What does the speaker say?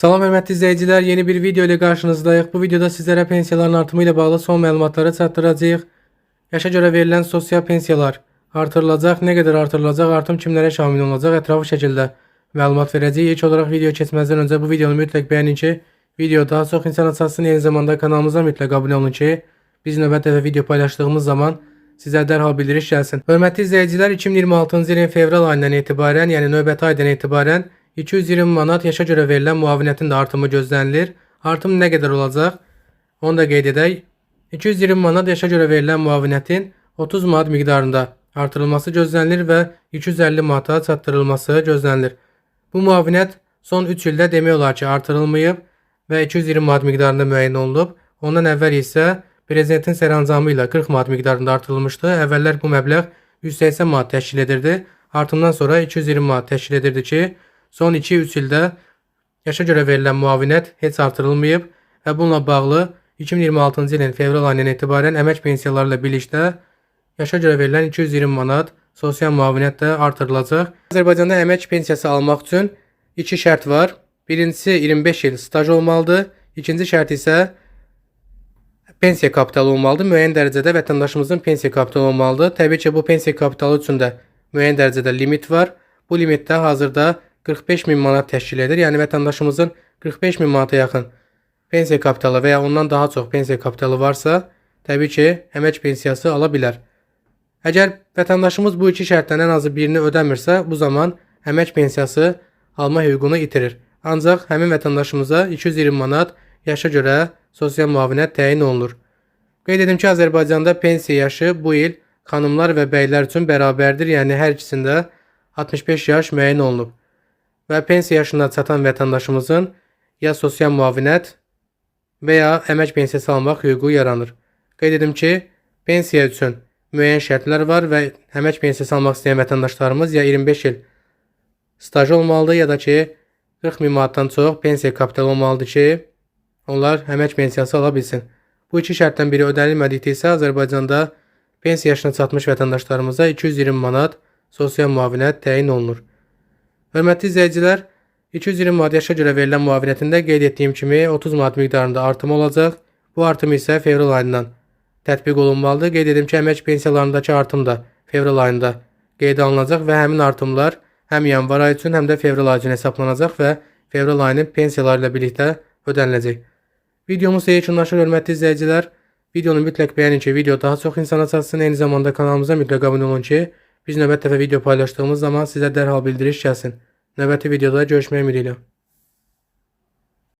Salam hörmətli izləyicilər, yeni bir video ilə qarşınızdayıq. Bu videoda sizlərə pensiyaların artımı ilə bağlı son məlumatları çatdıracağıq. Yaşa görə verilən sosial pensiyalar artırılacaq, nə qədər artırılacaq, artım kimlərə şamil olacaq, ətraflı şəkildə məlumat verəcəyik. İlk olaraq video keçməzdən öncə bu videonu mütləq bəyənin ki, video daha çox insana çatsın. Eyni zamanda kanalımıza mütləq abunə olun ki, biz növbəti dəfə video paylaşdığımız zaman sizə dərhal bildiriş gəlsin. Hörmətli izləyicilər, 2026-cı ilin fevral ayından etibarən, yəni növbəti aydan etibarən 220 manat yaşa görə verilən müavinətin də artımı gözlənilir. Artım nə qədər olacaq? Onu da qeyd edək. 220 manat yaşa görə verilən müavinətin 30 manat miqdarında artırılması gözlənilir və 250 manata çatdırılması gözlənilir. Bu müavinət son 3 ildə demək olar ki, artırılmayıb və 220 manat miqdarında müəyyən olunub. Ondan əvvəl isə prezidentin sərəncamı ilə 40 manat miqdarında artırılmışdı. Əvvəllər bu məbləğ 180 manat təşkil edirdi. Artımdan sonra 220 manat təşkil edirdi ki, son 2-3 ildə yaşa görə verilən müavinət heç artırılmayıb və bununla bağlı 2026-cı ilin fevral ayından etibarən əmək pensiyaları ilə birlikdə yaşa görə verilən 220 manat sosial müavinət də artırılacaq. Azərbaycanda əmək pensiyası almaq üçün 2 şərt var. Birincisi 25 il staj olmalıdır. İkinci şərt isə pensiya kapitalı olmalıdır. Müəyyən dərəcədə vətəndaşımızın pensiya kapitalı olmalıdır. Təbii ki, bu pensiya kapitalı üçün də müəyyən dərəcədə limit var. Bu limitdə hazırda 45 min manat təşkil edir. Yəni vətəndaşımızın 45 min manata yaxın pensiya kapitalı və ya ondan daha çox pensiya kapitalı varsa, təbii ki, əmək pensiyası ala bilər. Əgər vətəndaşımız bu iki şərtdən ən azı birini ödəmirsə, bu zaman əmək pensiyası alma hüququnu itirir. Ancaq həmin vətəndaşımıza 220 manat yaşa görə sosial müavinət təyin olunur. Qeyd edim ki, Azərbaycanda pensiya yaşı bu il xanımlar və bəylər üçün bərabərdir. Yəni hər ikisində 65 yaş müəyyən olunub. Və pensiya yaşına çatan vətəndaşımızın ya sosial müavinət və ya əmək pensiyası almaq hüququ yaranır. Qeyd edim ki, pensiya üçün müəyyən şərtlər var və əmək pensiyası almaq istəyən vətəndaşlarımız ya 25 il staj olmalıdır, ya da ki 40 min manatdan çox pensiya kapitalı olmalıdır ki, onlar əmək pensiyası ala bilsin. Bu iki şərtdən biri ödənilmədikdə isə Azərbaycanda pensiya yaşına çatmış vətəndaşlarımıza 220 manat sosial müavinət təyin olunur. Hörmətli izləyicilər, 220 manat yaşa görə verilən müavinətində qeyd etdiyim kimi 30 manat miqdarında artım olacaq. Bu artım isə fevral ayından tətbiq olunmalıdır. Qeyd edim ki, əmək pensiyalarındakı artım da fevral ayında qeydə alınacaq və həmin artımlar həm yanvar ayı üçün, həm də fevral ayı üçün hesablanacaq və fevral ayının pensiyaları ilə birlikdə ödəniləcək. Videomuz yekunlaşır hörmətli izləyicilər. Videonu mütləq bəyənin ki, video daha çox insana çatsın. Eyni zamanda kanalımıza mütləq abunə olun ki, biz növbəti dəfə video paylaşdığımız zaman sizə dərhal bildiriş gəlsin. Növbəti videoda görüşmək ümidi ilə.